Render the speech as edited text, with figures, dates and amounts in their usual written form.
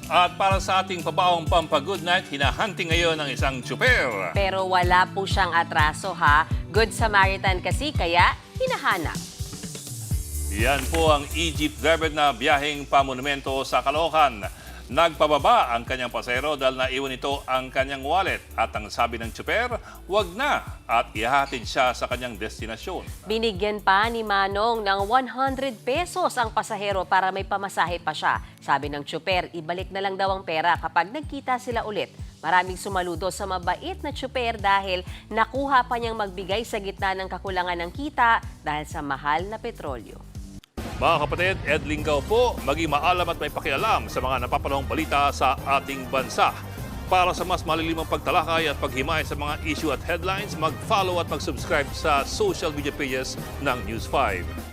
At para sa ating pabaong pampagood night, hinahunting ngayon ng isang tsuper. Pero wala po siyang atraso ha. Good Samaritan kasi kaya hinahanap. Yan po ang Egypt driver na biyaheng pamonumento sa Caloocan. Nagpababa ang kanyang pasero dahil naiwan ito ang kanyang wallet. At ang sabi ng tsuper, wag na at ihahatid siya sa kanyang destinasyon. Binigyan pa ni Manong ng 100 pesos ang pasahero para may pamasahe pa siya. Sabi ng tsuper, ibalik na lang daw ang pera kapag nagkita sila ulit. Maraming sumaludo sa mabait na tsuper dahil nakuha pa niyang magbigay sa gitna ng kakulangan ng kita dahil sa mahal na petrolyo. Mga kapatid, Ed Lingaw po, maging maalam at may pakialam sa mga napapanahong balita sa ating bansa. Para sa mas malilimang pagtalakay at paghimay sa mga issue at headlines, mag-follow at mag-subscribe sa social media pages ng News 5.